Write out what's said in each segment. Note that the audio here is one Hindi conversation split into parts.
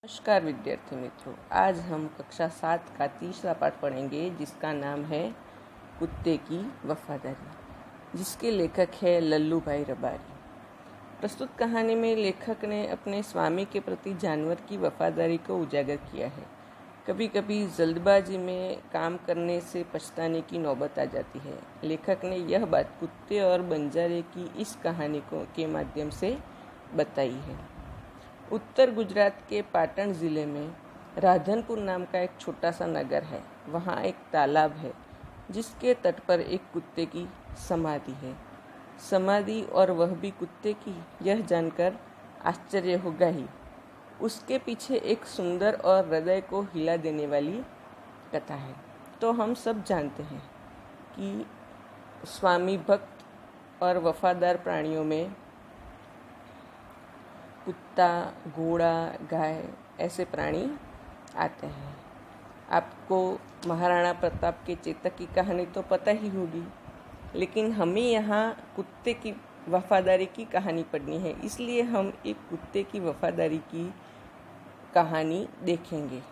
नमस्कार विद्यार्थी मित्रों, आज हम कक्षा 7 का तीसरा पाठ पढ़ेंगे जिसका नाम है कुत्ते की वफादारी, जिसके लेखक है लल्लू भाई रबारी। प्रस्तुत कहानी में लेखक ने अपने स्वामी के प्रति जानवर की वफादारी को उजागर किया है। कभी कभी जल्दबाजी में काम करने से पछताने की नौबत आ जाती है। लेखक ने यह बात कुत्ते और बंजारे की इस कहानी के माध्यम से बताई है। उत्तर गुजरात के पाटण ज़िले में राधनपुर नाम का एक छोटा सा नगर है। वहाँ एक तालाब है जिसके तट पर एक कुत्ते की समाधि है। समाधि और वह भी कुत्ते की, यह जानकर आश्चर्य होगा ही। उसके पीछे एक सुंदर और हृदय को हिला देने वाली कथा है। तो हम सब जानते हैं कि स्वामी भक्त और वफादार प्राणियों में कुत्ता, घोड़ा, गाय ऐसे प्राणी आते हैं। आपको महाराणा प्रताप के चेतक की कहानी तो पता ही होगी, लेकिन हमें यहाँ कुत्ते की वफादारी की कहानी पढ़नी है, इसलिए हम एक कुत्ते की वफादारी की कहानी देखेंगे।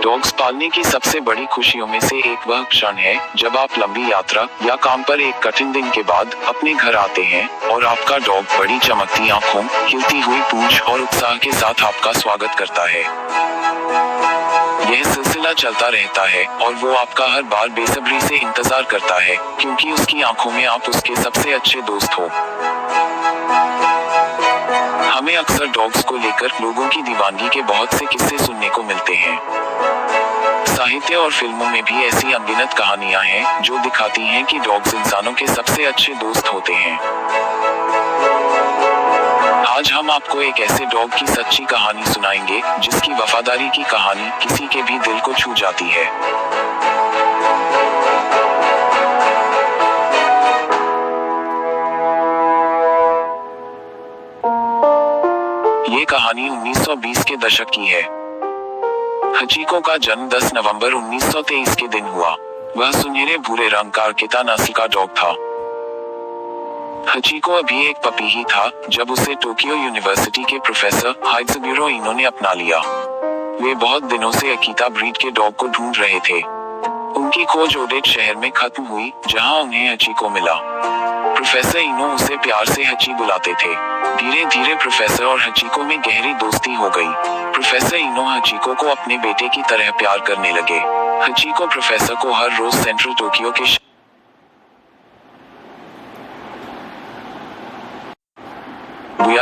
डॉग्स पालने की सबसे बड़ी खुशियों में से एक वह क्षण है जब आप लंबी यात्रा या काम पर एक कठिन दिन के बाद अपने घर आते हैं और आपका डॉग बड़ी चमकती आंखों, खिलती हुई पूंछ और उत्साह के साथ आपका स्वागत करता है। यह सिलसिला चलता रहता है और वो आपका हर बार बेसब्री से इंतजार करता है, क्योंकि उसकी आंखों में आप उसके सबसे अच्छे दोस्त हो। हमें अक्सर डॉग्स को लेकर लोगों की दीवानगी के बहुत से किस्से सुनने को मिलते हैं। साहित्य और फिल्मों में भी ऐसी अनगिनत कहानियां हैं जो दिखाती हैं कि डॉग्स इंसानों के सबसे अच्छे दोस्त होते हैं। आज हम आपको एक ऐसे डॉग की सच्ची कहानी सुनाएंगे जिसकी वफादारी की कहानी किसी के भी दिल को छू जाती है। ये कहानी 1920 के दशक की है। हचीको का जन्म 10 नवंबर 1923 के दिन हुआ। वह सुनहरे भूरे रंग का अर्किता नस्ल का डॉग था। हचीको अभी एक पपी ही था जब उसे टोक्यो यूनिवर्सिटी के प्रोफेसर हाइत्सुगिरो इनो ने अपना लिया। वे बहुत दिनों से अकीता ब्रीड के डॉग को ढूंढ रहे थे। उनकी खोज ओडेट शहर में खत्म हुई, जहां उन्हें हचीको मिला। प्रोफेसर इनो उसे प्यार से हची बुलाते थे। धीरे धीरे प्रोफेसर और हचीको में गहरी दोस्ती हो गई। प्रोफेसर इनो हचीको को अपने बेटे की तरह प्यार करने लगे। हचीको प्रोफेसर को हर रोज सेंट्रल टोक्यो के शिबुया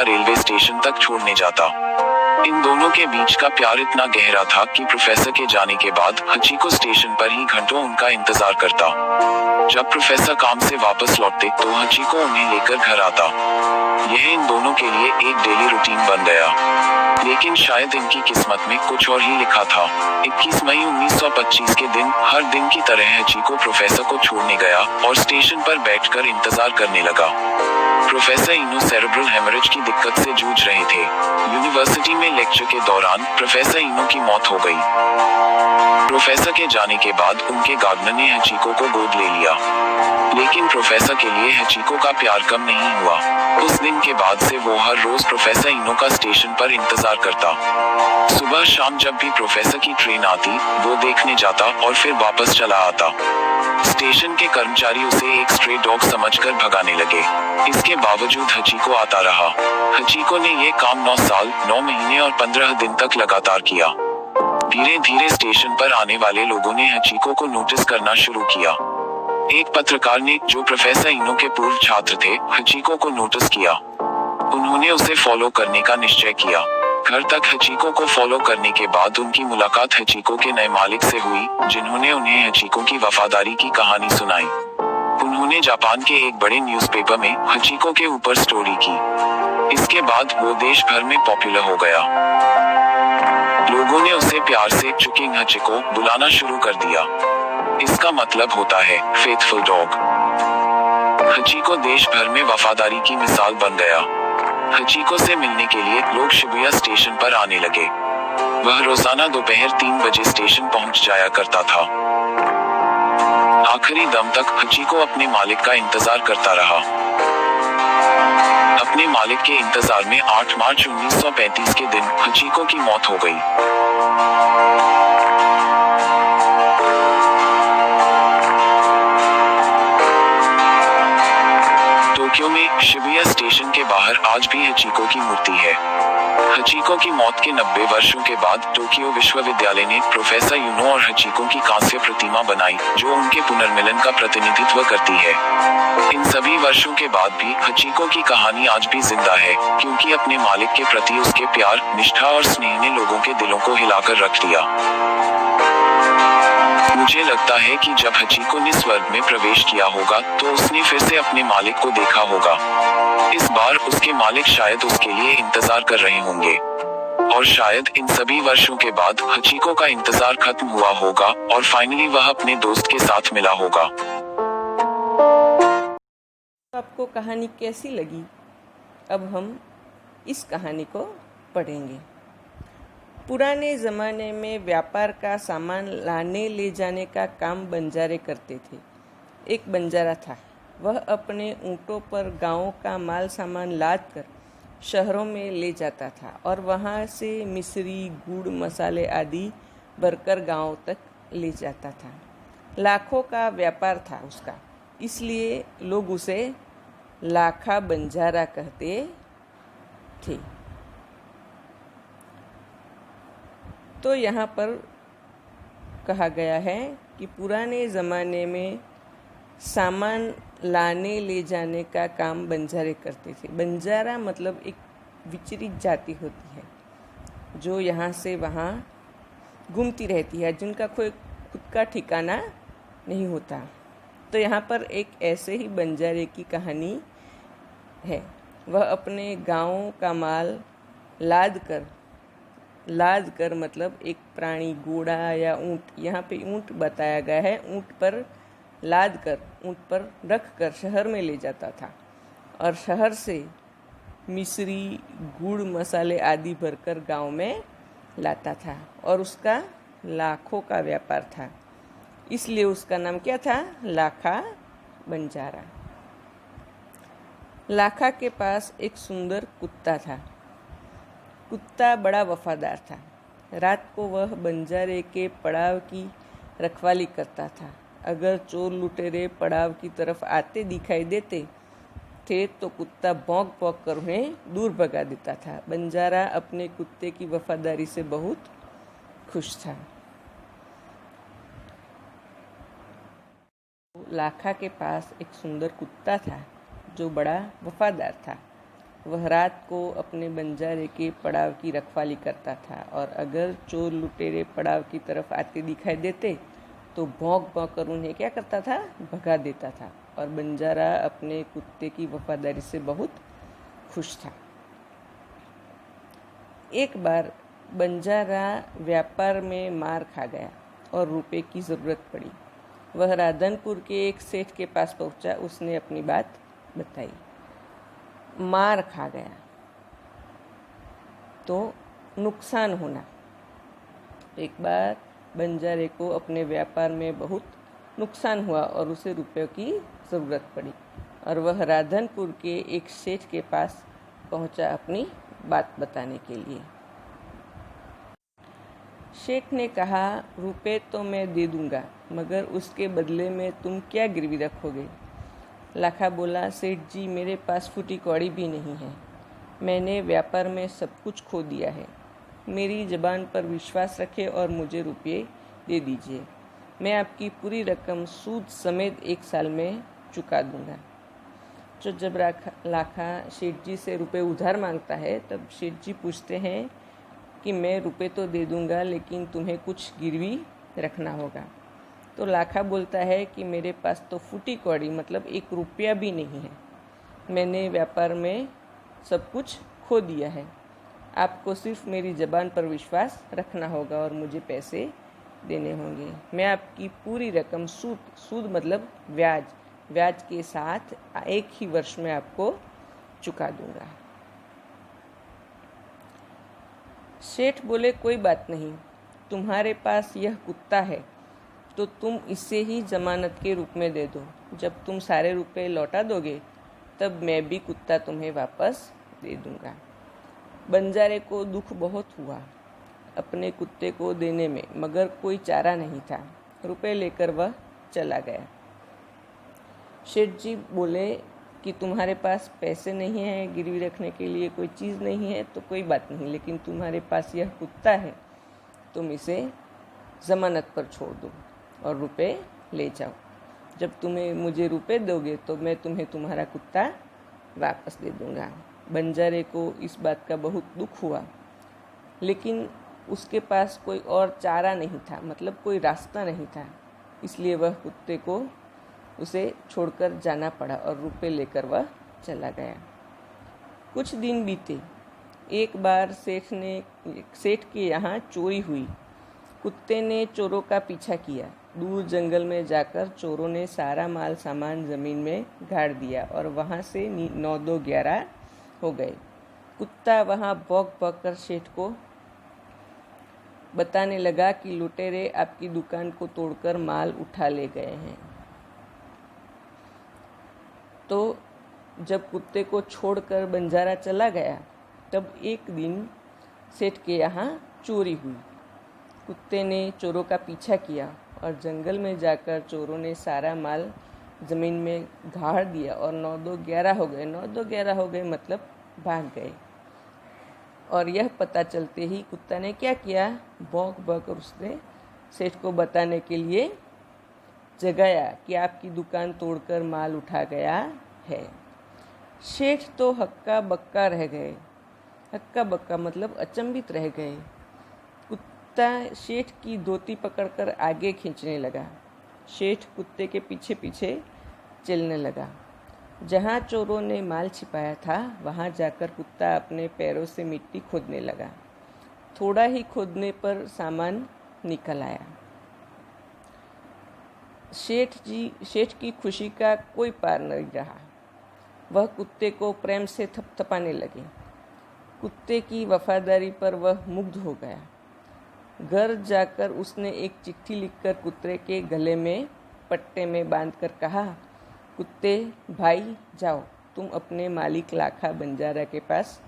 रेलवे स्टेशन तक छोड़ने जाता। इन दोनों के बीच का प्यार इतना गहरा था कि प्रोफेसर के जाने के बाद हचीको स्टेशन पर ही घंटों उनका इंतजार करता। जब प्रोफेसर काम से वापस लौटते तो हचीको उन्हें लेकर घर आता। यह इन दोनों के लिए एक डेली रूटीन बन गया। लेकिन शायद इनकी किस्मत में कुछ और ही लिखा था। 21 मई 1925 के दिन हर दिन की तरह हचीको प्रोफेसर को छोड़ने गया और स्टेशन पर बैठकर इंतजार करने लगा। प्रोफेसर इनो सेरेब्रल हेमरेज की दिक्कत से जूझ रहे थे। यूनिवर्सिटी में लेक्चर के दौरान प्रोफेसर इनो की मौत हो गई। प्रोफेसर के जाने के बाद उनके गार्डनर ने हचीको को गोद ले लिया। लेकिन प्रोफेसर के लिए हचीको का प्यार कम नहीं हुआ। उस दिन के बाद से वो हर रोज प्रोफेसर इनो का स्टेशन पर इंतजार करता। सुबह शाम जब भी प्रोफेसर की ट्रेन आती, वो देखने जाता और फिर वापस चला आता। स्टेशन के कर्मचारी उसे एक स्ट्रे डॉग समझकर भगाने लगे। इसके बावजूद हचीको आता रहा। हचीको ने ये काम 9 साल, 9 महीने और 15 दिन तक लगातार किया। धीरे धीरे स्टेशन पर आने वाले लोगों ने हचीको को नोटिस करना शुरू किया। एक पत्रकार ने, जो प्रोफेसर इनो के पूर्व छात्र थे, हचीको को नोटिस किया। उन्होंने उसे फॉलो करने का निश्चय किया। घर तक हचीको को फॉलो करने के बाद उनकी मुलाकात हचीको के नए मालिक से हुई, जिन्होंने उन्हें हचीको की वफादारी की कहानी सुनाई। उन्होंने जापान के एक बड़े न्यूज़पेपर में हचीको के ऊपर स्टोरी की। इसके बाद वो देश भर में पॉपुलर हो गया। लोगों ने उसे प्यार से चुकिंग हचीको बुलाना शुरू कर दिया। इसका मतलब होता है फेथफुल डॉग। हचीको देश भर में वफादारी की मिसाल बन गया। हचीको से मिलने के लिए लोग शिबुया स्टेशन पर आने लगे। वह रोजाना दोपहर 3 बजे स्टेशन पहुंच जाया करता था। आखिरी दम तक हचीको अपने मालिक का इंतजार करता रहा। अपने मालिक के इंतजार में 8 मार्च 1935 के दिन हचीको की मौत हो गई। टोक्यो में शिबुया स्टेशन के बाहर आज भी हचीको की मूर्ति है। हचीको की मौत के 90 वर्षों के बाद टोक्यो विश्वविद्यालय ने प्रोफेसर यूनो और हचीको की कांस्य प्रतिमा बनाई, जो उनके पुनर्मिलन का प्रतिनिधित्व करती है। इन सभी वर्षों के बाद भी हचीको की कहानी आज भी जिंदा है, क्योंकि अपने मालिक के प्रति उसके प्यार, निष्ठा और स्नेह ने लोगों के दिलों को हिलाकर रख दिया। मुझे लगता है कि जब हचीको ने स्वर्ग में प्रवेश किया होगा तो उसने फिर से अपने मालिक को देखा होगा। इस बार उसके मालिक शायद उसके लिए इंतजार कर रहे होंगे, और शायद इन सभी वर्षों के बाद हचीको का इंतजार खत्म हुआ होगा और फाइनली वह अपने दोस्त के साथ मिला होगा। आपको कहानी कैसी लगी? अब हम इस कहानी को पढ़ेंगे। पुराने ज़माने में व्यापार का सामान लाने ले जाने का काम बंजारे करते थे। एक बंजारा था, वह अपने ऊँटों पर गाँव का माल सामान लाद कर शहरों में ले जाता था और वहाँ से मिश्री, गुड़, मसाले आदि भरकर गाँव तक ले जाता था। लाखों का व्यापार था उसका, इसलिए लोग उसे लाखा बंजारा कहते थे। तो यहाँ पर कहा गया है कि पुराने ज़माने में सामान लाने ले जाने का काम बंजारे करते थे। बंजारा मतलब एक विचरित जाति होती है, जो यहाँ से वहाँ घूमती रहती है, जिनका कोई खुद का ठिकाना नहीं होता। तो यहाँ पर एक ऐसे ही बंजारे की कहानी है। वह अपने गाँव का माल लाद कर मतलब एक प्राणी, घोड़ा या ऊँट, यहाँ पे ऊँट बताया गया है, ऊँट पर लाद कर, ऊँट पर रख कर शहर में ले जाता था और शहर से मिश्री, गुड़, मसाले आदि भरकर गांव में लाता था और उसका लाखों का व्यापार था, इसलिए उसका नाम क्या था? लाखा बंजारा। लाखा के पास एक सुंदर कुत्ता था। कुत्ता बड़ा वफादार था। रात को वह बंजारे के पड़ाव की रखवाली करता था। अगर चोर लुटेरे पड़ाव की तरफ आते दिखाई देते थे तो कुत्ता भौंक भौंक कर उन्हें दूर भगा देता था। बंजारा अपने कुत्ते की वफादारी से बहुत खुश था। लाखा के पास एक सुंदर कुत्ता था जो बड़ा वफादार था। वह रात को अपने बंजारे के पड़ाव की रखवाली करता था और अगर चोर लुटेरे पड़ाव की तरफ आते दिखाई देते तो भौंक भौंक कर उन्हें क्या करता था? भगा देता था। और बंजारा अपने कुत्ते की वफादारी से बहुत खुश था। एक बार बंजारा व्यापार में मार खा गया और रुपए की ज़रूरत पड़ी। वह राधनपुर के एक सेठ के पास पहुंचा। उसने अपनी बात बताई। मार खा गया तो नुकसान होना। एक बार बंजारे को अपने व्यापार में बहुत नुकसान हुआ और उसे रुपयों की ज़रूरत पड़ी और वह राधनपुर के एक सेठ के पास पहुंचा अपनी बात बताने के लिए। सेठ ने कहा, रुपए तो मैं दे दूंगा, मगर उसके बदले में तुम क्या गिरवी रखोगे? लाखा बोला, सेठ जी, मेरे पास फूटी कौड़ी भी नहीं है। मैंने व्यापार में सब कुछ खो दिया है। मेरी ज़बान पर विश्वास रखें और मुझे रुपये दे दीजिए। मैं आपकी पूरी रकम सूद समेत 1 साल में चुका दूंगा। तो जब लाखा सेठ जी से रुपये उधार मांगता है तब सेठ जी पूछते हैं कि मैं रुपये तो दे दूंगा, लेकिन तुम्हें कुछ गिरवी रखना होगा। तो लाखा बोलता है कि मेरे पास तो फूटी कौड़ी मतलब 1 रुपया भी नहीं है। मैंने व्यापार में सब कुछ खो दिया है। आपको सिर्फ मेरी ज़बान पर विश्वास रखना होगा और मुझे पैसे देने होंगे। मैं आपकी पूरी रकम सूद मतलब ब्याज के साथ 1 ही वर्ष में आपको चुका दूंगा। सेठ बोले, कोई बात नहीं, तुम्हारे पास यह कुत्ता है तो तुम इसे ही जमानत के रूप में दे दो। जब तुम सारे रुपए लौटा दोगे तब मैं भी कुत्ता तुम्हें वापस दे दूंगा। बंजारे को दुख बहुत हुआ अपने कुत्ते को देने में, मगर कोई चारा नहीं था। रुपए लेकर वह चला गया। सेठ जी बोले कि तुम्हारे पास पैसे नहीं है, गिरवी रखने के लिए कोई चीज़ नहीं है तो कोई बात नहीं, लेकिन तुम्हारे पास यह कुत्ता है, तुम इसे ज़मानत पर छोड़ दो और रुपए ले जाओ। जब तुम्हें मुझे रुपए दोगे तो मैं तुम्हें तुम्हारा कुत्ता वापस दे दूंगा। बंजारे को इस बात का बहुत दुख हुआ, लेकिन उसके पास कोई और चारा नहीं था, मतलब कोई रास्ता नहीं था, इसलिए वह कुत्ते को उसे छोड़कर जाना पड़ा और रुपए लेकर वह चला गया। कुछ दिन बीते। एक बार सेठ के यहाँ चोरी हुई। कुत्ते ने चोरों का पीछा किया। दूर जंगल में जाकर चोरों ने सारा माल सामान जमीन में गाड़ दिया और वहाँ से 9-2-11 हो गए। कुत्ता वहाँ भौंक भौंक कर सेठ को बताने लगा कि लुटेरे आपकी दुकान को तोड़कर माल उठा ले गए हैं। तो जब कुत्ते को छोड़कर बंजारा चला गया, तब एक दिन सेठ के यहाँ चोरी हुई। कुत्ते ने चोरों का पीछा किया और जंगल में जाकर चोरों ने सारा माल ज़मीन में गाड़ दिया और 9-2-11 हो गए। 9-2-11 हो गए मतलब भाग गए। और यह पता चलते ही कुत्ता ने क्या किया, भौंक भौंक कर उसने सेठ को बताने के लिए जगाया कि आपकी दुकान तोड़कर माल उठा गया है। सेठ तो हक्का बक्का रह गए। हक्का बक्का मतलब अचंभित रह गए। कुत्ता सेठ की धोती पकड़कर आगे खींचने लगा। सेठ कुत्ते के पीछे पीछे चलने लगा। जहाँ चोरों ने माल छिपाया था वहाँ जाकर कुत्ता अपने पैरों से मिट्टी खोदने लगा। थोड़ा ही खोदने पर सामान निकल आया। सेठ की खुशी का कोई पार नहीं रहा। वह कुत्ते को प्रेम से थपथपाने लगे। कुत्ते की वफादारी पर वह मुग्ध हो गया। घर जाकर उसने एक चिट्ठी लिखकर कुत्ते के गले में पट्टे में बांधकर कहा, कुत्ते भाई जाओ, तुम अपने मालिक लाखा बंजारा के पास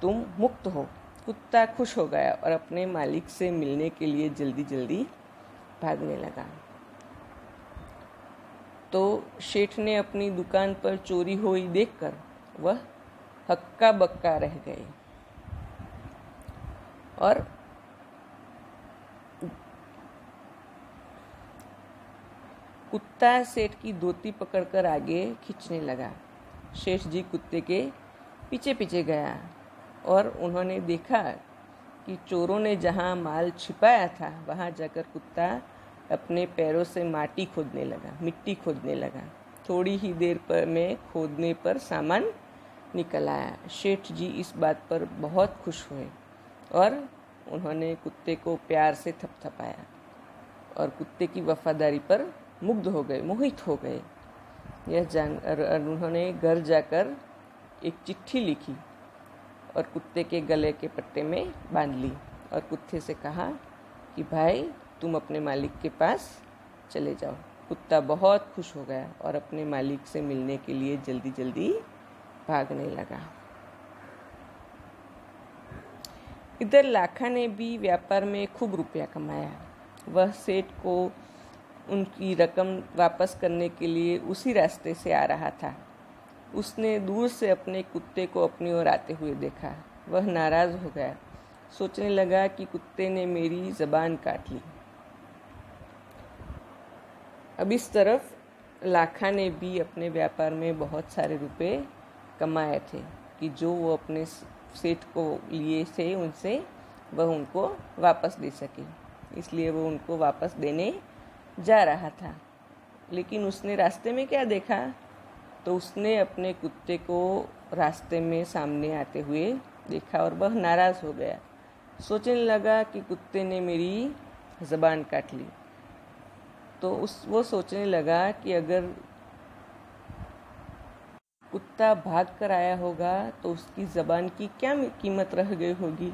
तुम मुक्त हो। कुत्ता खुश हो गया और अपने मालिक से मिलने के लिए जल्दी जल्दी भागने लगा। तो सेठ ने अपनी दुकान पर चोरी हुई देखकर वह हक्का बक्का रह गए और कुत्ता सेठ की धोती पकड़कर आगे खींचने लगा। सेठ जी कुत्ते के पीछे पीछे गया और उन्होंने देखा कि चोरों ने जहाँ माल छिपाया था वहाँ जाकर कुत्ता अपने पैरों से मिट्टी खोदने लगा। थोड़ी ही देर में खोदने पर सामान निकल आया। सेठ जी इस बात पर बहुत खुश हुए और उन्होंने कुत्ते को प्यार से थपथपाया और कुत्ते की वफादारी पर मुग्ध हो गए, मोहित हो गए। यह जानकर उन्होंने घर जाकर एक चिट्ठी लिखी और कुत्ते के गले के पट्टे में बांध ली और कुत्ते से कहा कि भाई तुम अपने मालिक के पास चले जाओ। कुत्ता बहुत खुश हो गया और अपने मालिक से मिलने के लिए जल्दी जल्दी भागने लगा। इधर लाखा ने भी व्यापार में खूब रुपया कमाया। वह सेठ को उनकी रकम वापस करने के लिए उसी रास्ते से आ रहा था। उसने दूर से अपने कुत्ते को अपनी ओर आते हुए देखा। वह नाराज़ हो गया। सोचने लगा कि कुत्ते ने मेरी ज़बान काट ली। अब इस तरफ लाखा ने भी अपने व्यापार में बहुत सारे रुपए कमाए थे कि जो वो अपने सेठ को लिए थे उनसे वह उनको वापस दे सके, इसलिए वो उनको वापस देने जा रहा था। लेकिन उसने रास्ते में क्या देखा, तो उसने अपने कुत्ते को रास्ते में सामने आते हुए देखा और वह नाराज़ हो गया। सोचने लगा कि कुत्ते ने मेरी ज़बान काट ली। तो वो सोचने लगा कि अगर कुत्ता भाग कर आया होगा तो उसकी ज़बान की क्या कीमत रह गई होगी,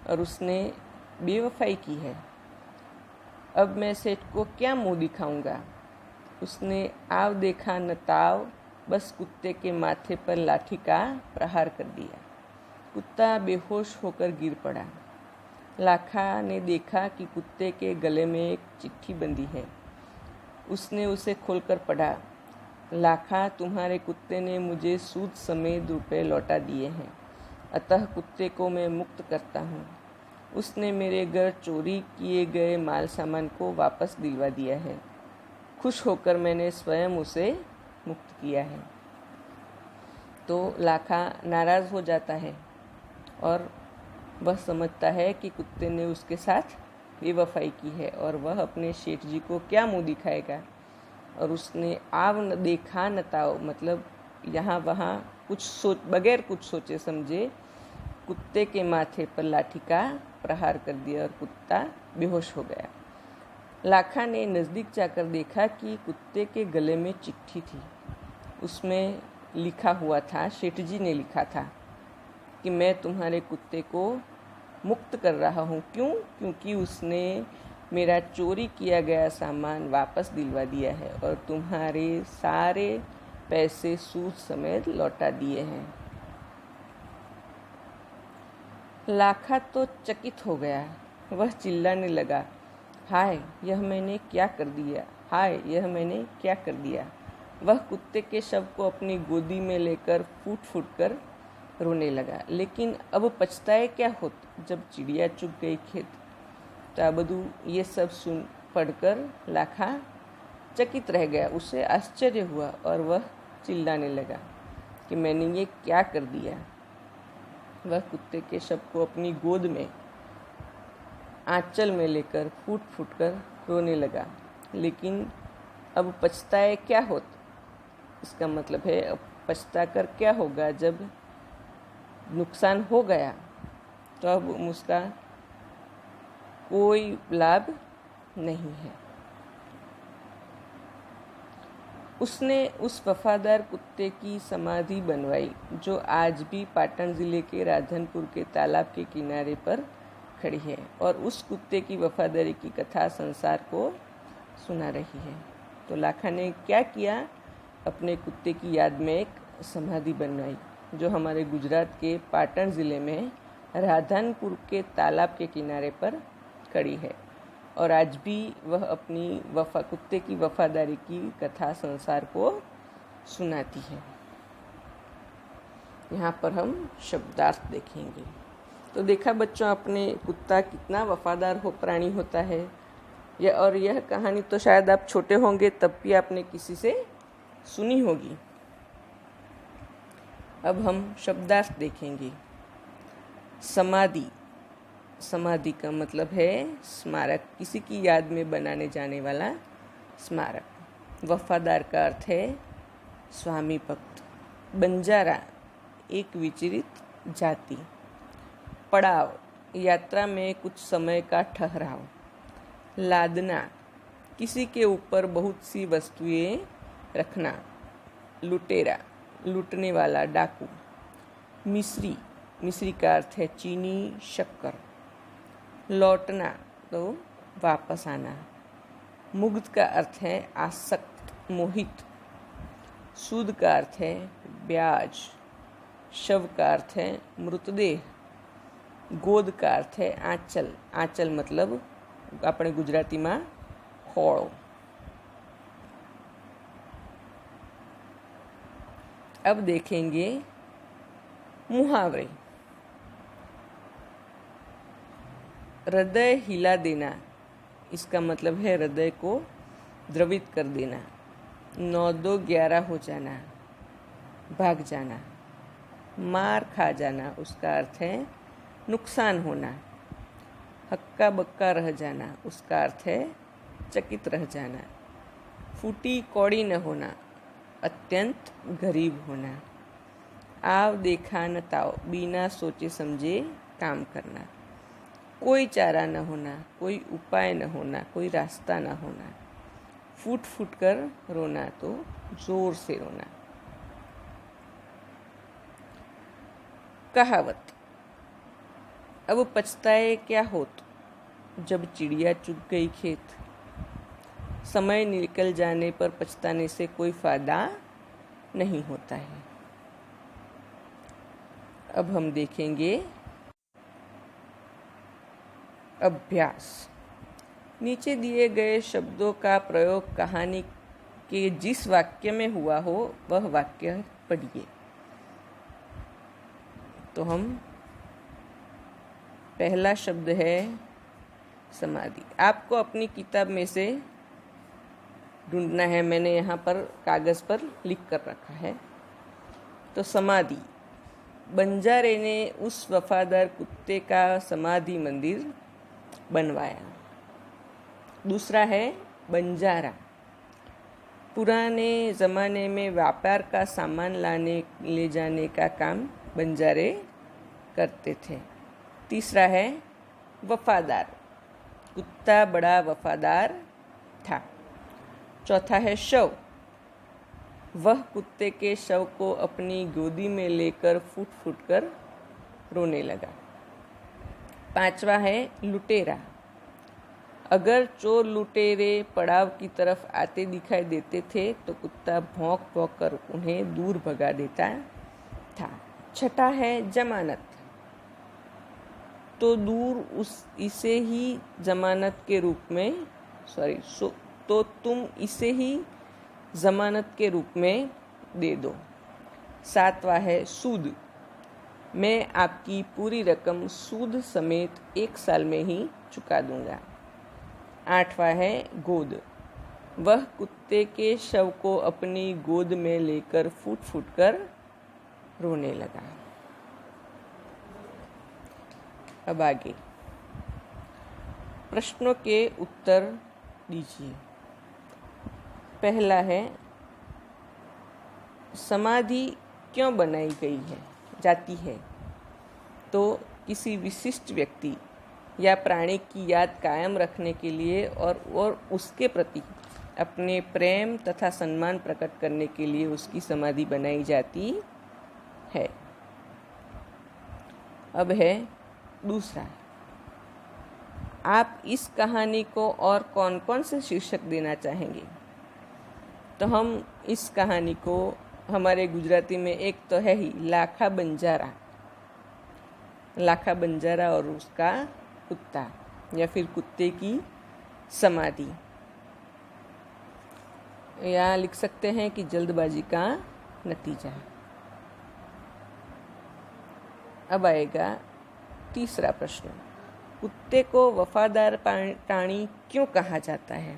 और उसने बेवफाई की है। अब मैं सेठ को क्या मुंह दिखाऊंगा। उसने आव देखा न ताव, बस कुत्ते के माथे पर लाठी का प्रहार कर दिया। कुत्ता बेहोश होकर गिर पड़ा। लाखा ने देखा कि कुत्ते के गले में एक चिट्ठी बंधी है। उसने उसे खोलकर पढ़ा। लाखा, तुम्हारे कुत्ते ने मुझे सूद समेत रुपए लौटा दिए हैं, अतः कुत्ते को मैं मुक्त करता हूँ। उसने मेरे घर चोरी किए गए माल सामान को वापस दिलवा दिया है। खुश होकर मैंने स्वयं उसे मुक्त किया है। तो लाखा नाराज़ हो जाता है और वह समझता है कि कुत्ते ने उसके साथ बेवफाई की है और वह अपने सेठ जी को क्या मुंह दिखाएगा। और उसने आव न देखा न ताओ, मतलब यहाँ वहाँ बगैर कुछ सोचे समझे कुत्ते के माथे पर लाठी का प्रहार कर दिया और कुत्ता बेहोश हो गया। लाखा ने नज़दीक जाकर देखा कि कुत्ते के गले में चिट्ठी थी। उसमें लिखा हुआ था, सेठ जी ने लिखा था कि मैं तुम्हारे कुत्ते को मुक्त कर रहा हूँ। क्यों? क्योंकि उसने मेरा चोरी किया गया सामान वापस दिलवा दिया है और तुम्हारे सारे पैसे सूद समेत लौटा दिए हैं। लाखा तो चकित हो गया। वह चिल्लाने लगा, हाय, यह मैंने क्या कर दिया, हाय, यह मैंने क्या कर दिया। वह कुत्ते के शव को अपनी गोदी में लेकर फूट फूट कर रोने लगा। लेकिन अब पछताए क्या होत, जब चिड़िया चुग गई खेत। तो अबदू ये सब सुन पढ़कर लाखा चकित रह गया। उसे आश्चर्य हुआ और वह चिल्लाने लगा कि मैंने ये क्या कर दिया। वह कुत्ते के शव को अपनी गोद में आंचल में लेकर फूट फूट कर रोने लगा। लेकिन अब पछताए क्या होत, इसका मतलब है अब पछता कर क्या होगा। जब नुकसान हो गया तो अब उसका कोई लाभ नहीं है। उसने उस वफादार कुत्ते की समाधि बनवाई जो आज भी पाटन ज़िले के राधनपुर के तालाब के किनारे पर खड़ी है और उस कुत्ते की वफादारी की कथा संसार को सुना रही है। तो लाखा ने क्या किया, अपने कुत्ते की याद में एक समाधि बनवाई जो हमारे गुजरात के पाटन ज़िले में राधनपुर के तालाब के किनारे पर खड़ी है और आज भी वह अपनी कुत्ते की वफादारी की कथा संसार को सुनाती है। यहाँ पर हम शब्दार्थ देखेंगे। तो देखा बच्चों, अपने कुत्ता कितना वफादार प्राणी होता है। यह कहानी तो शायद आप छोटे होंगे तब भी आपने किसी से सुनी होगी। अब हम शब्दार्थ देखेंगे। समाधि, समाधि का मतलब है स्मारक, किसी की याद में बनाने जाने वाला स्मारक। वफादार का अर्थ है स्वामी भक्त। बंजारा, एक विचलित जाति। पड़ाव, यात्रा में कुछ समय का ठहराव। लादना, किसी के ऊपर बहुत सी वस्तुएं रखना। लुटेरा, लूटने वाला, डाकू। मिस्री, मिस्री का अर्थ है चीनी, शक्कर। लौटना, तो वापस आना। मुग्ध का अर्थ है आसक्त, मोहित। सूद का अर्थ है ब्याज। शव का अर्थ है मृतदेह। गोद का अर्थ है आंचल। आंचल मतलब अपने गुजराती में खोड़ो। अब देखेंगे मुहावरे। हृदय हिला देना, इसका मतलब है हृदय को द्रवित कर देना। 9-2-11 हो जाना, भाग जाना। मार खा जाना, उसका अर्थ है नुकसान होना। हक्का बक्का रह जाना, उसका अर्थ है चकित रह जाना। फूटी कौड़ी न होना, अत्यंत गरीब होना। आव देखा न ताओ, बिना सोचे समझे काम करना। कोई चारा न होना, कोई उपाय न होना, कोई रास्ता न होना। फूट फूट कर रोना, तो जोर से रोना। कहावत, अब पछताए क्या होत, जब चिड़िया चुग गई खेत। समय निकल जाने पर पछताने से कोई फायदा नहीं होता है। अब हम देखेंगे अभ्यास। नीचे दिए गए शब्दों का प्रयोग कहानी के जिस वाक्य में हुआ हो वह वाक्य पढ़िए। तो हम पहला शब्द है समाधि। आपको अपनी किताब में से ढूंढना है, मैंने यहाँ पर कागज़ पर लिख कर रखा है। तो समाधि, बंजारे ने उस वफादार कुत्ते का समाधि मंदिर बनवाया। दूसरा है बंजारा, पुराने ज़माने में व्यापार का सामान ले जाने का काम बंजारे करते थे। तीसरा है वफादार, कुत्ता बड़ा वफादार था। चौथा है शव, वह कुत्ते के शव को अपनी गोदी में लेकर फूट फूट कर रोने लगा। पांचवा है लुटेरा, अगर चोर लुटेरे पड़ाव की तरफ आते दिखाई देते थे तो कुत्ता भौंक भौंक कर उन्हें दूर भगा देता था। छठा है जमानत, तो इसे ही जमानत के रूप में तो तुम इसे ही जमानत के रूप में दे दो। सातवां है सूद, मैं आपकी पूरी रकम सूद समेत 1 साल में ही चुका दूंगा। आठवां है गोद, वह कुत्ते के शव को अपनी गोद में लेकर फूट फूट कर रोने लगा। अब आगे प्रश्नों के उत्तर दीजिए। पहला है समाधि क्यों बनाई जाती है? तो किसी विशिष्ट व्यक्ति या प्राणी की याद कायम रखने के लिए और उसके प्रति अपने प्रेम तथा सम्मान प्रकट करने के लिए उसकी समाधि बनाई जाती है। अब है दूसरा, आप इस कहानी को और कौन कौन से शीर्षक देना चाहेंगे? तो हम इस कहानी को हमारे गुजराती में एक तो है ही लाखा बंजारा और उसका कुत्ता, या फिर कुत्ते की समाधि, या लिख सकते हैं कि जल्दबाजी का नतीजा। अब आएगा तीसरा प्रश्न, कुत्ते को वफादार प्राणी क्यों कहा जाता है?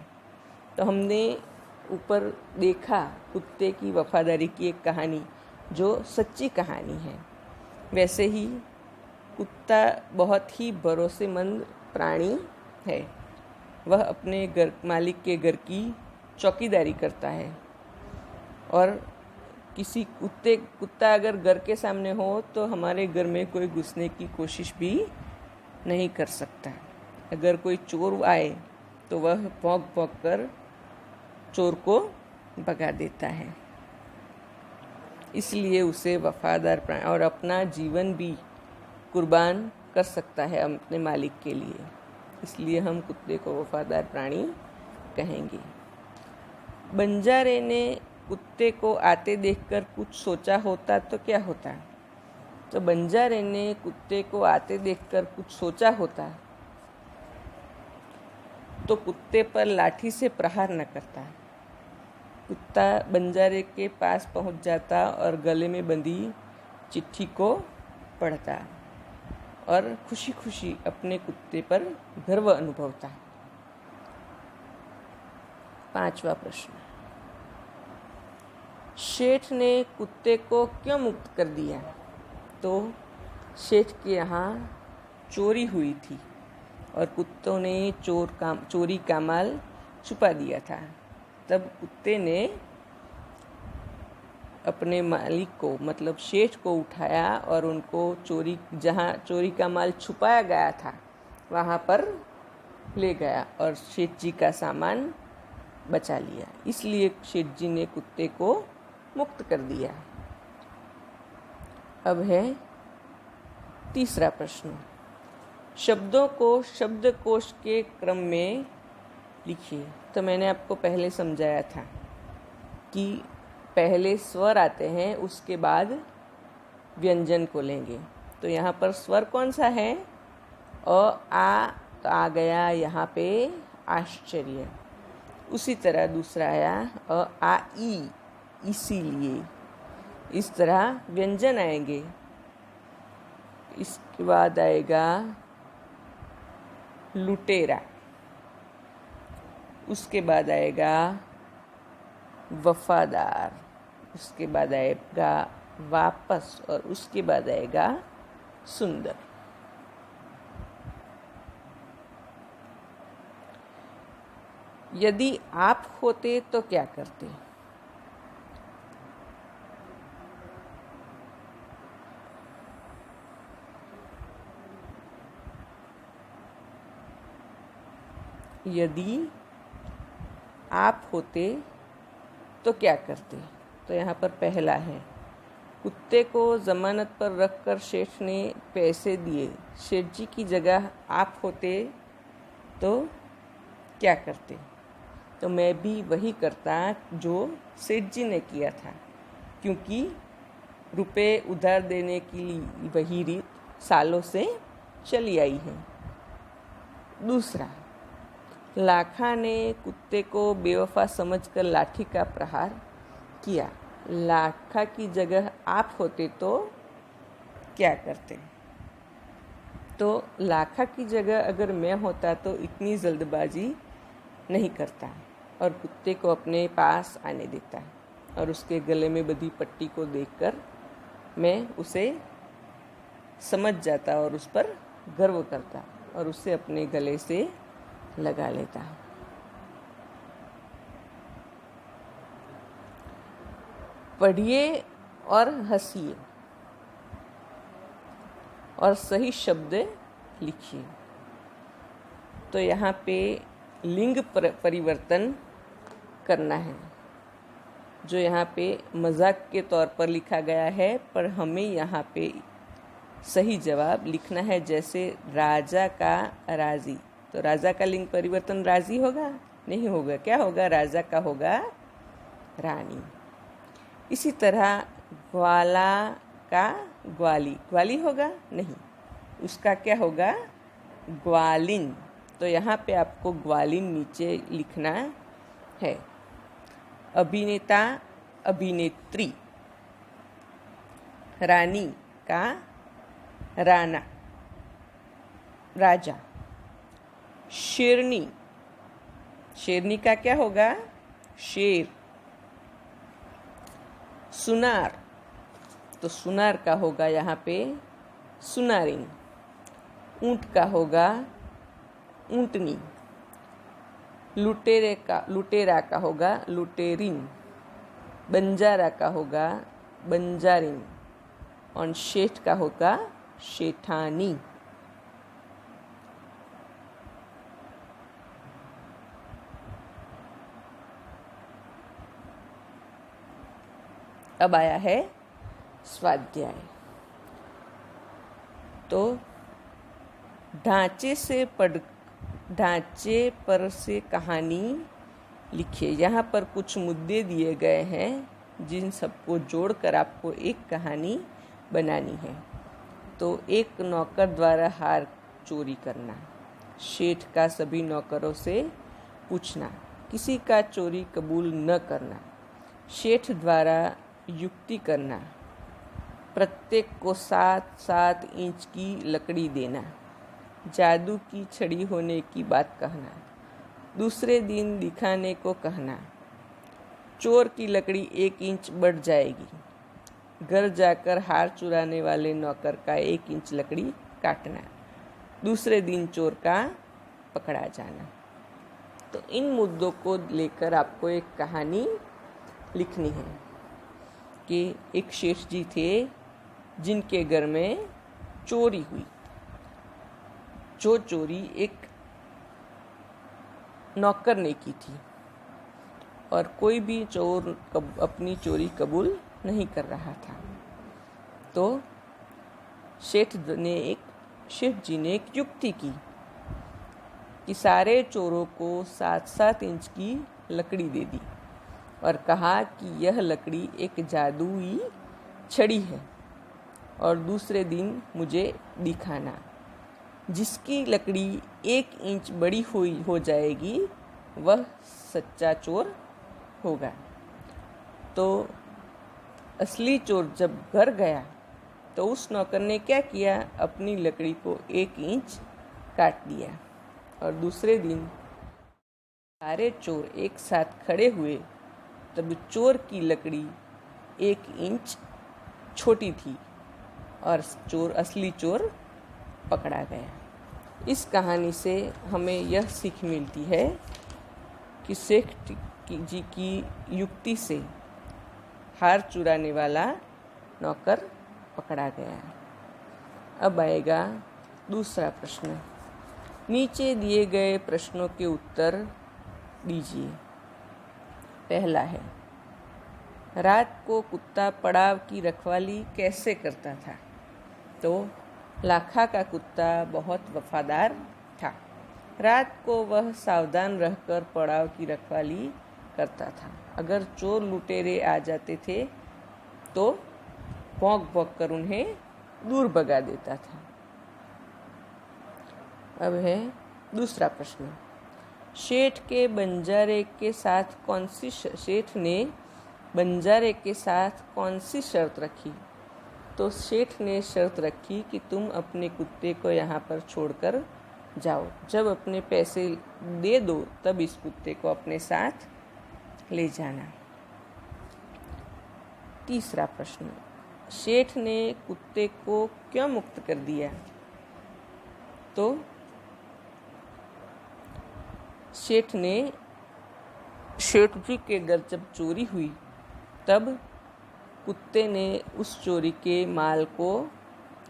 तो हमने ऊपर देखा कुत्ते की वफादारी की एक कहानी जो सच्ची कहानी है। वैसे ही कुत्ता बहुत ही भरोसेमंद प्राणी है। वह अपने मालिक के घर की चौकीदारी करता है और कुत्ता अगर घर के सामने हो तो हमारे घर में कोई घुसने की कोशिश भी नहीं कर सकता। अगर कोई चोर आए तो वह भौंक भौंक कर चोर को भगा देता है। इसलिए उसे वफादार प्राणी, और अपना जीवन भी कुर्बान कर सकता है अपने मालिक के लिए, इसलिए हम कुत्ते को वफादार प्राणी कहेंगे। बंजारे ने कुत्ते को आते देखकर कुछ सोचा होता तो क्या होता? तो बंजारे ने कुत्ते को आते देखकर कुछ सोचा होता तो कुत्ते पर लाठी से प्रहार न करता। कुत्ता बंजारे के पास पहुंच जाता और गले में बंधी चिट्ठी को पढ़ता और खुशी खुशी अपने कुत्ते पर गर्व अनुभवता। पांचवा प्रश्न, शेठ ने कुत्ते को क्यों मुक्त कर दिया? तो शेठ के यहाँ चोरी हुई थी और कुत्तों ने चोरी का माल छुपा दिया था। तब कुत्ते ने अपने मालिक को, मतलब शेठ को उठाया और उनको जहाँ चोरी का माल छुपाया गया था वहाँ पर ले गया और शेठ जी का सामान बचा लिया। इसलिए शेठ जी ने कुत्ते को मुक्त कर दिया। अब है तीसरा प्रश्न, शब्दों को शब्दकोश के क्रम में लिखिए। तो मैंने आपको पहले समझाया था कि पहले स्वर आते हैं, उसके बाद व्यंजन को लेंगे। तो यहाँ पर स्वर कौन सा है? अ आ, तो आ गया यहाँ पे आश्चर्य। उसी तरह दूसरा आया अ आ ई, इसीलिए। इस तरह व्यंजन आएंगे। इसके बाद आएगा लुटेरा, उसके बाद आएगा वफादार, उसके बाद आएगा वापस, और उसके बाद आएगा सुंदर। यदि आप होते तो क्या करते? यदि आप होते तो क्या करते? तो यहाँ पर पहला है, कुत्ते को जमानत पर रखकर सेठ ने पैसे दिए। सेठ जी की जगह आप होते तो क्या करते? तो मैं भी वही करता जो सेठ जी ने किया था, क्योंकि रुपए उधार देने की वही रीत सालों से चली आई है। दूसरा, लाखा ने कुत्ते को बेवफा समझकर लाठी का प्रहार किया। लाखा की जगह आप होते तो क्या करते? तो लाखा की जगह अगर मैं होता तो इतनी जल्दबाजी नहीं करता और कुत्ते को अपने पास आने देता, और उसके गले में बंधी पट्टी को देखकर मैं उसे समझ जाता और उस पर गर्व करता और उसे अपने गले से लगा लेता। पढ़िए और हंसिए और सही शब्द लिखिए। तो यहाँ पे लिंग परिवर्तन करना है, जो यहाँ पे मजाक के तौर पर लिखा गया है, पर हमें यहाँ पे सही जवाब लिखना है। जैसे राजा का राजी, तो राजा का लिंग परिवर्तन राजी होगा? नहीं होगा। क्या होगा? राजा का होगा रानी। इसी तरह ग्वाला का ग्वाली, ग्वाली होगा? नहीं, उसका क्या होगा? ग्वालिन। तो यहाँ पे आपको ग्वालिन नीचे लिखना है। अभिनेता अभिनेत्री, रानी का राणा राजा। शेरनी, शेरनी का क्या होगा? शेर। सुनार, तो सुनार का होगा यहाँ पे सुनारिन। ऊंट का होगा ऊंटनी। लुटेरा का होगा लुटेरिन। बंजारा का होगा बंजारिन। और शेठ का होगा शेठानी। अब आया है स्वाध्याय। तो ढांचे पर से कहानी लिखिए। यहाँ पर कुछ मुद्दे दिए गए हैं जिन सबको जोड़कर आपको एक कहानी बनानी है। तो एक नौकर द्वारा हार चोरी करना, शेठ का सभी नौकरों से पूछना, किसी का चोरी कबूल न करना, शेठ द्वारा युक्ति करना, प्रत्येक को 7-7 इंच की लकड़ी देना, जादू की छड़ी होने की बात कहना, दूसरे दिन दिखाने को कहना, चोर की लकड़ी 1 इंच बढ़ जाएगी, घर जाकर हार चुराने वाले नौकर का 1 इंच लकड़ी काटना, दूसरे दिन चोर का पकड़ा जाना। तो इन मुद्दों को लेकर आपको एक कहानी लिखनी है कि एक शेठ जी थे जिनके घर में चोरी हुई। जो चोरी एक नौकर ने की थी और कोई भी चोर अपनी चोरी कबूल नहीं कर रहा था। तो शेठ जी ने एक युक्ति की कि सारे चोरों को 7-7 इंच की लकड़ी दे दी और कहा कि यह लकड़ी एक जादुई छड़ी है और दूसरे दिन मुझे दिखाना। जिसकी लकड़ी 1 इंच बड़ी हो जाएगी वह सच्चा चोर होगा। तो असली चोर जब घर गया तो उस नौकर ने क्या किया, अपनी लकड़ी को 1 इंच काट दिया और दूसरे दिन सारे चोर एक साथ खड़े हुए तब चोर की लकड़ी 1 इंच छोटी थी और असली चोर पकड़ा गया। इस कहानी से हमें यह सीख मिलती है कि सेठ जी की युक्ति से हार चुराने वाला नौकर पकड़ा गया। अब आएगा दूसरा प्रश्न। नीचे दिए गए प्रश्नों के उत्तर दीजिए। पहला है, रात को कुत्ता पड़ाव की रखवाली कैसे करता था? तो लाखा का कुत्ता बहुत वफादार था। रात को वह सावधान रहकर पड़ाव की रखवाली करता था। अगर चोर लुटेरे आ जाते थे तो भौंक भौंक कर उन्हें दूर भगा देता था। अब है दूसरा प्रश्न। सेठ ने बंजारे के साथ कौन सी शर्त रखी? तो सेठ ने शर्त रखी कि तुम अपने कुत्ते को यहाँ पर छोड़कर जाओ। जब अपने पैसे दे दो तब इस कुत्ते को अपने साथ ले जाना। तीसरा प्रश्न। सेठ ने कुत्ते को क्यों मुक्त कर दिया? तो सेठ जी के घर जब चोरी हुई तब कुत्ते ने उस चोरी के माल को,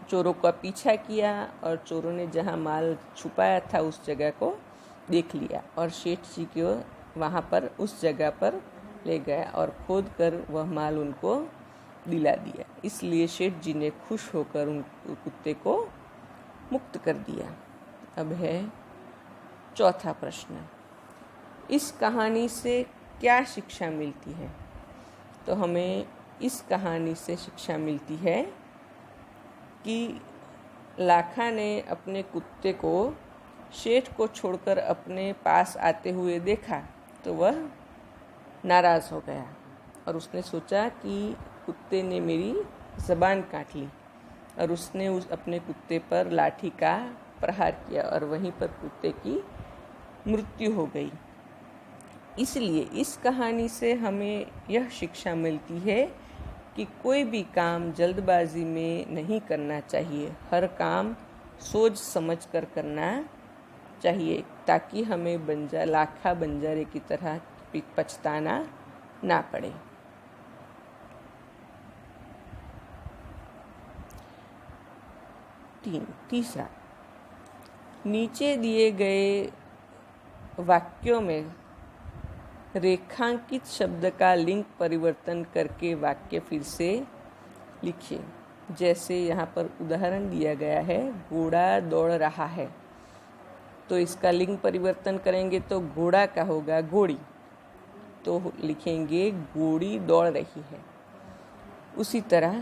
चोरों का पीछा किया और चोरों ने जहां माल छुपाया था उस जगह को देख लिया और सेठ जी को वहां पर उस जगह पर ले गया और खोद कर वह माल उनको दिला दिया। इसलिए सेठ जी ने खुश होकर उन कुत्ते को मुक्त कर दिया। अब है चौथा प्रश्न। इस कहानी से क्या शिक्षा मिलती है? तो हमें इस कहानी से शिक्षा मिलती है कि लाखा ने अपने कुत्ते को सेठ को छोड़कर अपने पास आते हुए देखा तो वह नाराज़ हो गया और उसने सोचा कि कुत्ते ने मेरी ज़बान काट ली और उसने अपने कुत्ते पर लाठी का प्रहार किया और वहीं पर कुत्ते की मृत्यु हो गई। इसलिए इस कहानी से हमें यह शिक्षा मिलती है कि कोई भी काम जल्दबाजी में नहीं करना चाहिए। हर काम सोच समझ कर करना चाहिए ताकि हमें लाखा बंजारे की तरह पछताना ना पड़े। तीसरा, नीचे दिए गए वाक्यों में रेखांकित शब्द का लिंग परिवर्तन करके वाक्य फिर से लिखिए। जैसे यहाँ पर उदाहरण दिया गया है, घोड़ा दौड़ रहा है, तो इसका लिंग परिवर्तन करेंगे तो घोड़ा का होगा घोड़ी, तो लिखेंगे घोड़ी दौड़ रही है। उसी तरह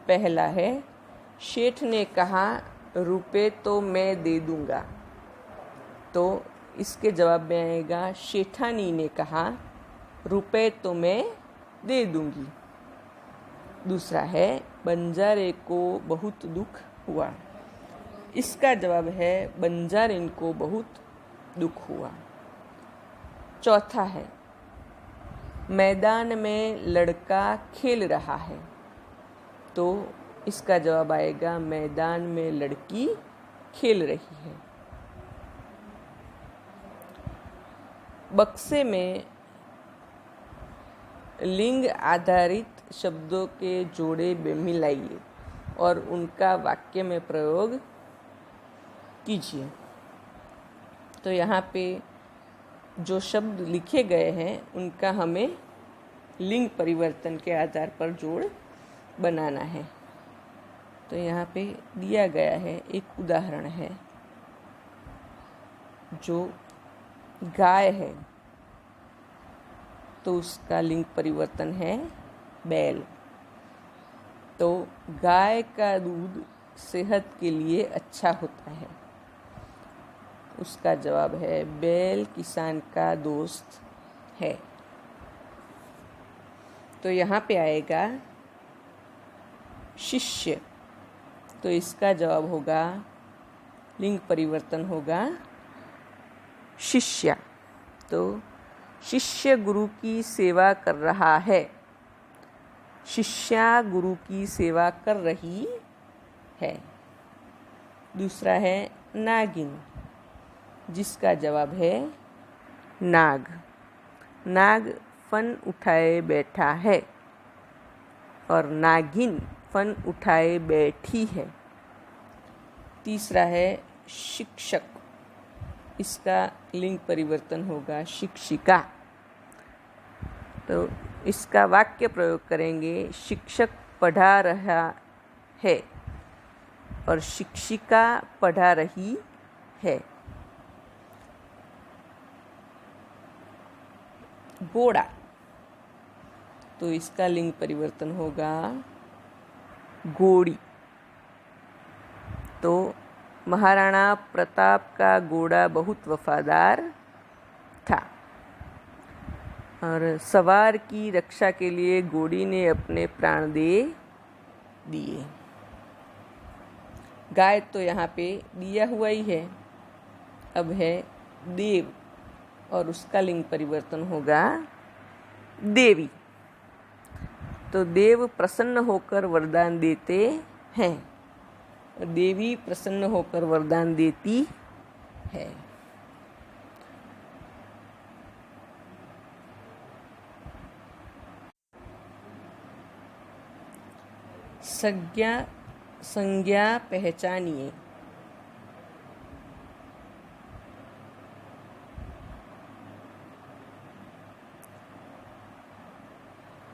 पहला है, सेठ ने कहा रुपए तो मैं दे दूंगा, तो इसके जवाब में आएगा सेठानी ने कहा रुपए तो मैं दे दूंगी। दूसरा है, बंजारे को बहुत दुख हुआ, इसका जवाब है बंजारिन को बहुत दुख हुआ। चौथा है, मैदान में लड़का खेल रहा है, तो इसका जवाब आएगा मैदान में लड़की खेल रही है। बक्से में लिंग आधारित शब्दों के जोड़े मिलाइए और उनका वाक्य में प्रयोग कीजिए। तो यहाँ पे जो शब्द लिखे गए हैं उनका हमें लिंग परिवर्तन के आधार पर जोड़ बनाना है। तो यहाँ पे दिया गया है, एक उदाहरण है, जो गाय है तो उसका लिंग परिवर्तन है बैल। तो गाय का दूध सेहत के लिए अच्छा होता है। उसका जवाब है बैल किसान का दोस्त है। तो यहाँ पे आएगा शिष्य, तो इसका जवाब होगा, लिंग परिवर्तन होगा शिष्या। तो शिष्य गुरु की सेवा कर रहा है, शिष्या गुरु की सेवा कर रही है। दूसरा है नागिन, जिसका जवाब है नाग। नाग फन उठाए बैठा है और नागिन फन उठाए बैठी है। तीसरा है शिक्षक, इसका लिंग परिवर्तन होगा शिक्षिका। तो इसका वाक्य प्रयोग करेंगे, शिक्षक पढ़ा रहा है और शिक्षिका पढ़ा रही है। घोड़ा, तो इसका लिंग परिवर्तन होगा घोड़ी। तो महाराणा प्रताप का घोड़ा बहुत वफादार था और सवार की रक्षा के लिए घोड़ी ने अपने प्राण दे दिए। गाय तो यहाँ पे दिया हुआ ही है। अब है देव और उसका लिंग परिवर्तन होगा देवी। तो देव प्रसन्न होकर वरदान देते हैं, देवी प्रसन्न होकर वरदान देती है। संज्ञा पहचानिए।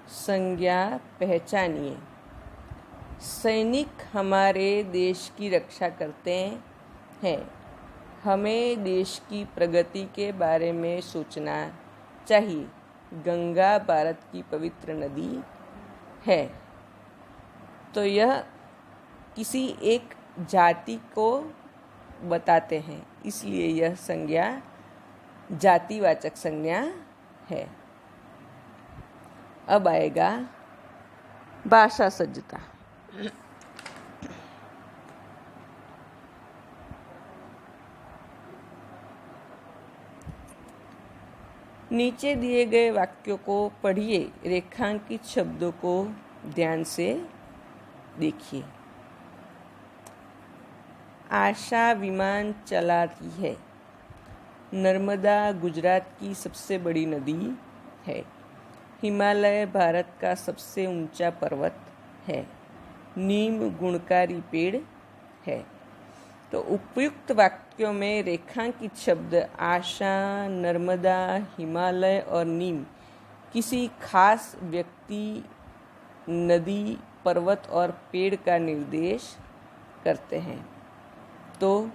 संज्ञा पहचानिए। सैनिक हमारे देश की रक्षा करते हैं। हमें देश की प्रगति के बारे में सोचना चाहिए। गंगा भारत की पवित्र नदी है। तो यह किसी एक जाति को बताते हैं, इसलिए यह संज्ञा जातिवाचक संज्ञा है। अब आएगा भाषा सज्जता। नीचे दिए गए वाक्यों को पढ़िए, रेखांकित शब्दों को ध्यान से देखिए। आशा विमान चलाती है। नर्मदा गुजरात की सबसे बड़ी नदी है। हिमालय भारत का सबसे ऊंचा पर्वत है। नीम गुणकारी पेड़ है। तो उपयुक्त वाक्यों में रेखांकित शब्द आशा, नर्मदा, हिमालय और नीम किसी खास व्यक्ति, नदी, पर्वत और पेड़ का निर्देश करते हैं। तो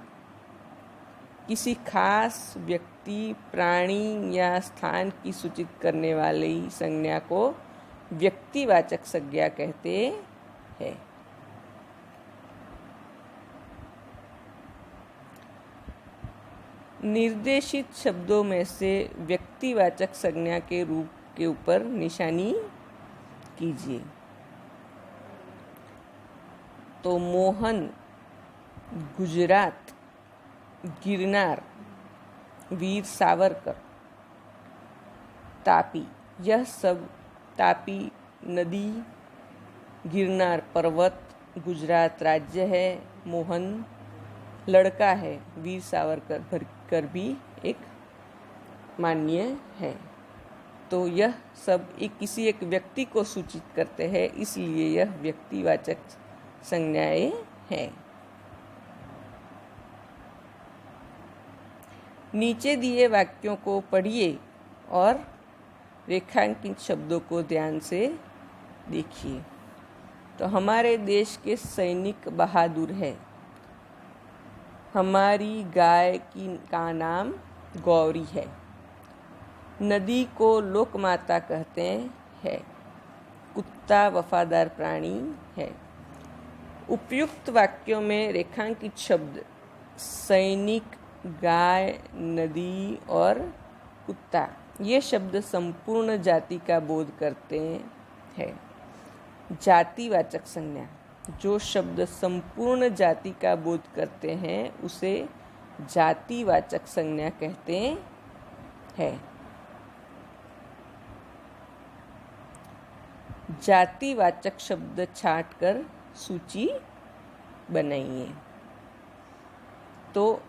किसी खास व्यक्ति, प्राणी या स्थान की सूचित करने वाली संज्ञा को व्यक्तिवाचक संज्ञा कहते हैं। निर्देशित शब्दों में से व्यक्तिवाचक संज्ञा के रूप के ऊपर निशानी कीजिए। तो मोहन, गुजरात, गिरनार, वीर सावरकर, तापी, यह सब तापी नदी, गिरनार पर्वत, गुजरात राज्य है, मोहन लड़का है, वीर सावरकर भी एक मान्य है। तो यह सब किसी एक व्यक्ति को सूचित करते हैं, इसलिए यह व्यक्तिवाचक संज्ञाएं हैं। नीचे दिए वाक्यों को पढ़िए और रेखांकित शब्दों को ध्यान से देखिए। तो हमारे देश के सैनिक बहादुर है। हमारी गाय का नाम गौरी है। नदी को लोकमाता कहते हैं। कुत्ता वफादार प्राणी है। उपयुक्त वाक्यों में रेखांकित शब्द सैनिक, गाय, नदी और कुत्ता ये शब्द संपूर्ण जाति का बोध करते हैं। जातिवाचक संज्ञा, जो शब्द संपूर्ण जाति का बोध करते हैं उसे जातिवाचक संज्ञा कहते हैं। जातिवाचक शब्द छांटकर सूची बनाइए। तो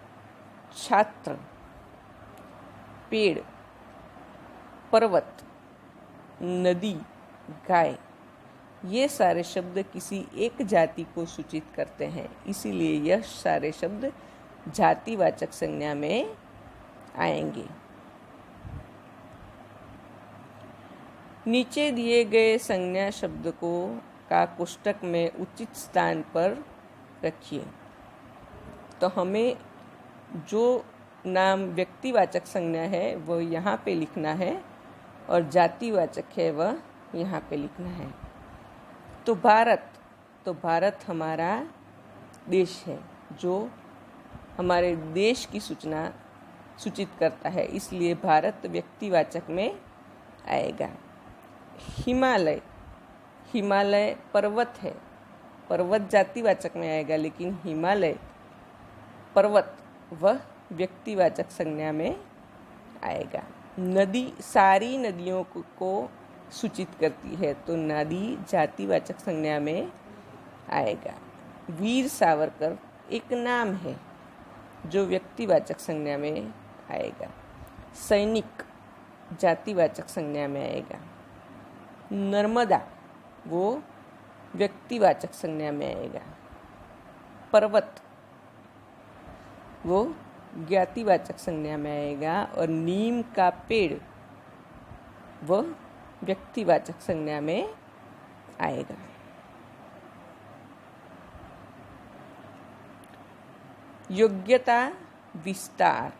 छात्र, पेड़, पर्वत, नदी, गाय ये सारे शब्द किसी एक जाति को सूचित करते हैं, इसीलिए यह सारे शब्द जातिवाचक संज्ञा में आएंगे। नीचे दिए गए संज्ञा शब्द को का कोष्टक में उचित स्थान पर रखिए। तो हमें जो नाम व्यक्तिवाचक संज्ञा है वह यहाँ पे लिखना है और जातिवाचक है वह यहाँ पे लिखना है। तो भारत हमारा देश है जो हमारे देश की सूचना सूचित करता है, इसलिए भारत व्यक्तिवाचक में आएगा। हिमालय पर्वत है, पर्वत जातिवाचक में आएगा, लेकिन हिमालय पर्वत वह व्यक्तिवाचक संज्ञा में आएगा। नदी सारी नदियों को सूचित करती है, तो नदी जातिवाचक संज्ञा में आएगा। वीर सावरकर एक नाम है जो व्यक्तिवाचक संज्ञा में आएगा। सैनिक जातिवाचक संज्ञा में आएगा। नर्मदा वो व्यक्तिवाचक संज्ञा में आएगा। पर्वत वो ज्ञातिवाचक संज्ञा में आएगा और नीम का पेड़ वो व्यक्तिवाचक संज्ञा में आएगा। योग्यता विस्तार,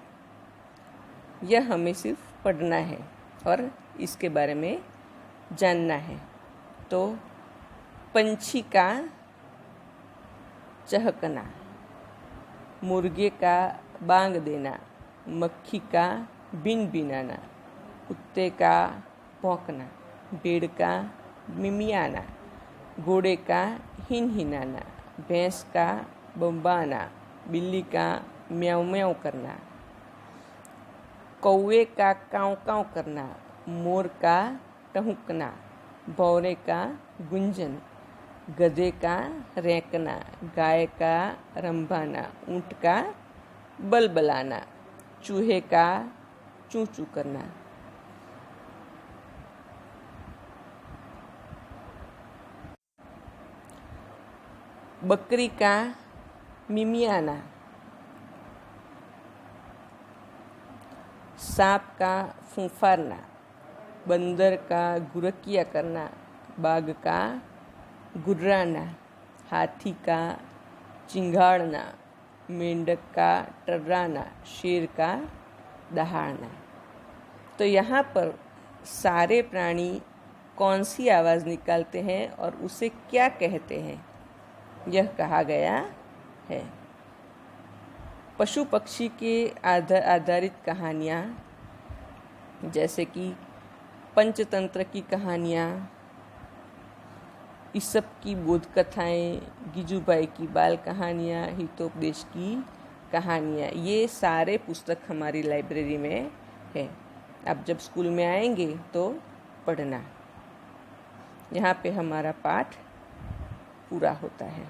यह हमें सिर्फ पढ़ना है और इसके बारे में जानना है। तो पंछी का चहकना, मुर्गे का बांग देना, मक्खी का बिन बिनाना, कुत्ते का भौंकना, भेड़ का मिमियाना, घोड़े का हिन हिनाना, भैंस का बम्बाना, बिल्ली का म्याऊ म्याऊ करना, कौवे का काँव काँव करना, मोर का टहुकना, भौरे का गुंजन, गधे का रैंकना, गाय का रंभाना, ऊँट का बलबलाना, चूहे का चूं चूं करना। बकरी का मिमियाना, सांप का फूंफारना, बंदर का गुरकिया करना, बाघ का गुर्राना, हाथी का चिंगाड़ना, मेंढक का टर्राना, शेर का दहाड़ना। तो यहाँ पर सारे प्राणी कौन सी आवाज़ निकालते हैं और उसे क्या कहते हैं यह कहा गया है। पशु पक्षी के आधारित कहानियाँ जैसे कि पंचतंत्र की कहानियाँ, ईसप की बोध कथाएँ, गिजुबाई की बाल कहानियाँ, हितोपदेश की कहानियाँ, ये सारे पुस्तक हमारी लाइब्रेरी में है। आप जब स्कूल में आएंगे तो पढ़ना। यहाँ पे हमारा पाठ पूरा होता है।